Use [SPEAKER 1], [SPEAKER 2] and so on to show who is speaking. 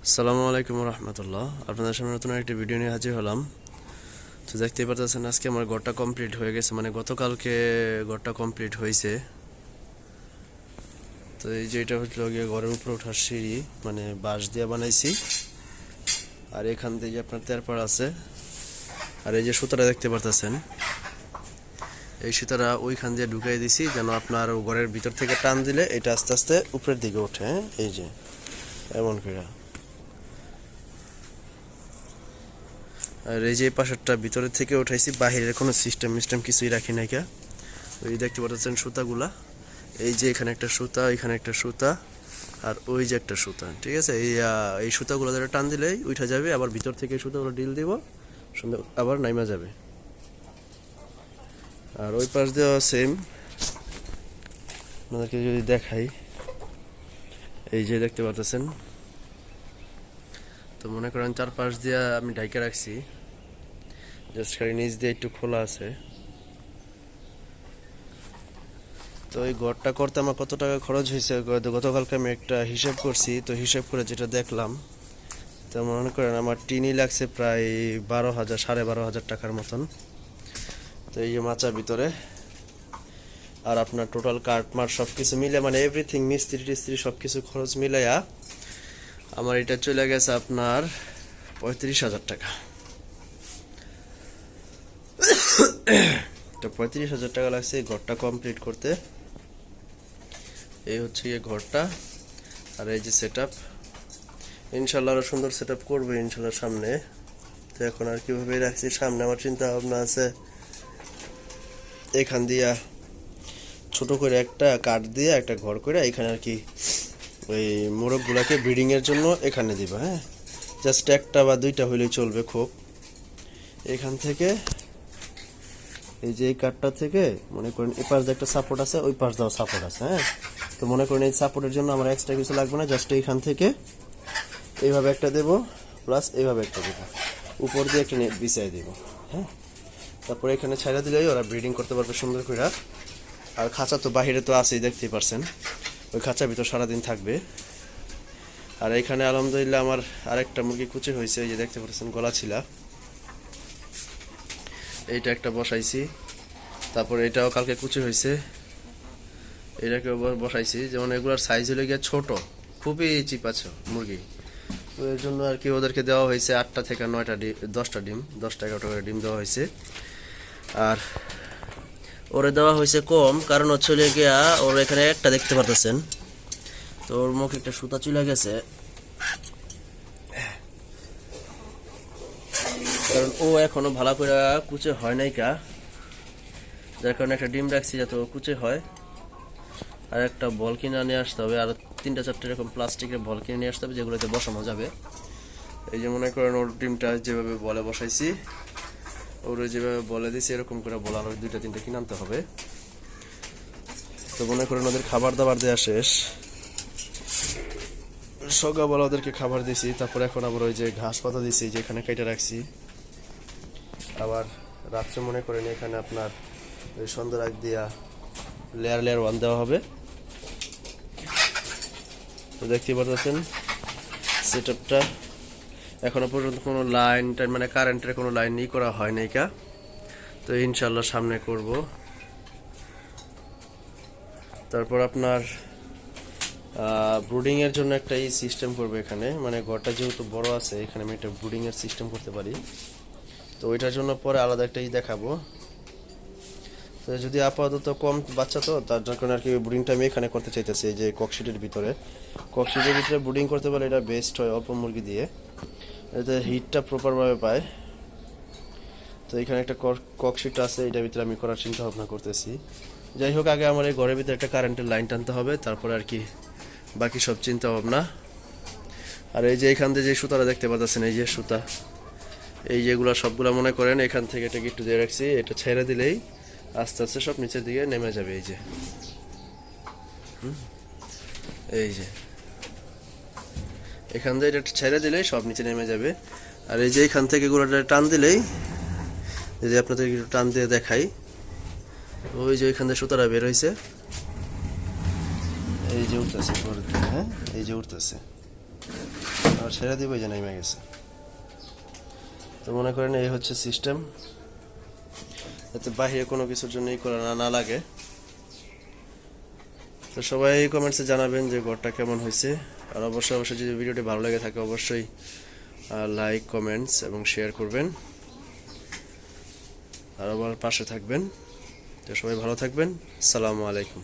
[SPEAKER 1] আসসালামু আলাইকুম রহমতুল্লাহ। আপনাদের সামনে নতুন একটা ভিডিও নিয়ে হাজির হলাম। তো দেখতেই পাচ্ছেন আজকে আমার ঘরটা কমপ্লিট হয়ে গেছে, মানে গতকালকে ঘরটা কমপ্লিট হয়েছে। তো এই যে এটা হচ্ছে গিয়ে ঘরের উপরে ওঠার সিঁড়ি, মানে বাঁশ দিয়ে বানাইছি। আর এখান থেকে আপনার তেরপাড় আছে। আর এই যে সুতাটা দেখতে পারতেছেন, এই সুতাটা ওইখান দিয়ে ঢুকাই দিছি যেন আপনার ঘরের ভিতর থেকে টান দিলে এটা আস্তে আস্তে উপরের দিকে ওঠে। এই যে এমন করে। আর এই যে পাশেরটা ভিতরের থেকে উঠাইছি, বাহিরের কোনো সিস্টেম কিছুই রাখি নাই। ওই দেখতে পাচ্ছেন সুতাগুলা, এই যে এখানে একটা সুতা, এখানে একটা সুতা, আর ওই যে একটা সুতা। ঠিক আছে, এই সুতাগুলো ধরে টান দিলেই উঠা যাবে, আবার ভিতর থেকে সুতাগুলো ডিল দিব, সুন্দর আবার নাইমা যাবে। আর ওই পাশ দেওয়া সেম, আপনাদেরকে যদি দেখাই, এই যে দেখতে পাচ্ছেন। তো মনে করেন চারপাশ দিয়ে আমি ঢাইকা রাখছি, জাস্ট খালি নিচ দিয়ে একটু খোলা আছে। তো এই ঘরটা করতে আমার কত টাকা খরচ হয়েছে গতকালকে আমি একটা হিসাব করছি। তো হিসাব করে যেটা দেখলাম, তো মনে করেন আমার টিনই লাগছে প্রায় 12,000 12,500 টাকার মতন। তো এই যে মাচার ভিতরে আর আপনার টোটাল কাঠমার সব কিছু মিলে, মানে এভরিথিং, মিস্ত্রি টিস্ত্রি সব কিছু খরচ মিলাইয়া আমার এটা চলে গেছে আপনার 35,000 টাকা। তো 35,000 টাকা লাগছে এই ঘরটা কমপ্লিট করতে। এই হচ্ছে এই ঘরটা, আর এই যে সেট আপ। ইনশাল্লাহ আরো সুন্দর সেট আপ করবো ইনশাল্লাহ সামনে। তো এখন আর কিভাবে রাখছি, সামনে আমার চিন্তা ভাবনা আছে এখান দিয়া ছোট করে একটা কাঠ দিয়ে একটা ঘর করে এখানে আর কি ওই মোরগ গুলাকে ব্রিডিং এর জন্য এখানে দিবা। হ্যাঁ, জাস্ট একটা বা দুইটা হইলেই চলবে খুব। এখান থেকে এই যে এই কাঠটা থেকে মনে করেন এই পাশ দিয়ে একটা সাপোর্ট আছে, ওই পাশ দাও সাপোর্ট আছে। হ্যাঁ, তো মনে করেন এই সাপোর্টের জন্য আমার এক্সট্রা কিছু লাগবে না, জাস্ট এইখান থেকে এইভাবে একটা দেব, প্লাস এইভাবে একটা দেব, উপর দিয়ে একটা নেট বিছাই দেব। হ্যাঁ, তারপরে এখানে ছাইড়া দিলেই ওরা ব্রিডিং করতে পারবে সুন্দর করে। আর খাঁচা তো বাহিরে তো আছেই, দেখতেই পারছেন, ওই খাঁচার ভিতর সারাদিন থাকবে। আর এখানে আলহামদুলিল্লাহ আমার আরেকটা মুরগি কুচি হয়েছে, এই যে দেখতে পাচ্ছেন গলা ছিলা, এইটা একটা বসাইছি। তারপর এটাও কালকে কুচি হয়েছে, এটাকে বসাইছি। যেমন এগুলোর সাইজ হলে গিয়ে ছোট, খুবই চিপ আছে মুরগি। তো এর জন্য আর কি ওদেরকে দেওয়া হয়েছে 8টা থেকে 9টা ডিম, 10টা ডিম, 10টা 11টা করে ডিম দেওয়া হয়েছে। আর ওরে দেওয়া হয়েছে কম, কারণ হচ্ছে গিয়া ওর এখানে একটা দেখতে পারতেছেন, তো ওর মুখে একটা সুতা চলে গেছে, কারণ ও এখনো ভালো করে কুচে হয় নাই কা, যার কারণে একটা ডিম রাখছি যাতে ও কুচে হয়। আর একটা বল কিনে নিয়ে আসতে হবে, আর 3টা 4টা এরকম প্লাস্টিকের বল কিনে নিয়ে আসতে হবে যেগুলোতে বসানো যাবে। এই যে মনে করেন ওর ডিমটা যেভাবে বলে বসাইছি, ওর যেভাবে বলে দিছি এরকম করে বল আরো 2টা 3টা কিনে আনতে হবে। তো মনে করেন ওদের খাবার দাবার দেওয়া শেষ, সকালবেলা ওদেরকে খাবার দিছি, তারপর এখন আবার ওই যে ঘাস পাতা দিছি যেখানে কেটে রাখছি। আবার রাত্রে মনে করেন এখানে আপনার ওই সন্ধ্যা রাখ দিয়া লেয়ার লেয়ার ওয়ান দেওয়া হবে। তো দেখতে পাচ্ছেন সেট আপটা, এখনো পর্যন্ত কোনো লাইন টাইন মানে কারেন্টের কোনো লাইন ই করা হয় নাই কা। তো ইনশাল্লাহ সামনে করব। তারপর আপনার ব্রুডিং এর জন্য একটা এই সিস্টেম করবো এখানে, মানে ঘরটা যেহেতু বড় আছে এখানে আমি একটা ব্রুডিং এর সিস্টেম করতে পারি। তো ওইটার জন্য পরে আলাদা একটা দেখাবো। তো যদি আপাতত কম বাচ্চা, তো তার জন্য আর কি ব্রুডিংটা আমি এখানে করতে চাইতেছি। এই যে ককশিটের ভিতরে ব্রুডিং করতে পারলে এটা বেস্ট হয় অল্প মুরগি দিয়ে, এতে হিটটা প্রপারভাবে পায়। তো এখানে একটা ককশিট আছে, এটার ভিতরে আমি করার চিন্তা ভাবনা করতেছি। যাই হোক, আগে আমার এই ঘরের ভিতরে একটা কারেন্টের লাইন টানতে হবে, তারপর আর কি বাকি সব চিন্তা ভাবনা। আর এই যে এখান থেকে যে সুতাটা দেখতে পাচ্ছেন, এই যে সুতা, এই যেগুলা সবগুলা মনে করেন এখান থেকে এটা একটু দিয়ে রাখছি, এটা ছেড়ে দিলেই আস্তে আস্তে সব নিচের দিকে নেমে যাবে। এই যে এই যে এখান থেকে এটা ছেড়ে দিলেই সব নিচে নেমে যাবে। আর এই যে এখান থেকে এগুলোটা টান দিলেই, যদি আপনাদের একটু টান দিয়ে দেখাই, ওই যে এখান থেকে সুতাটা বের হয়েছে, এই যে উঠতেছে, হ্যাঁ এই যে উঠতেছে। আর ছেড়ে দিব, যে নেমে গেছে। তো মনে করেন এই হচ্ছে সিস্টেম, যাতে বাহিরে কোনো কিছুর জন্য ই করা না লাগে। তো সবাই কমেন্টসে জানাবেন যে ঘরটা কেমন হয়েছে। আর অবশ্যই অবশ্যই যদি ভিডিওটি ভালো লেগে থাকে অবশ্যই লাইক, কমেন্টস এবং শেয়ার করবেন, আর আমার পাশে থাকবেন। তো সবাই ভালো থাকবেন। আসসালামু আলাইকুম।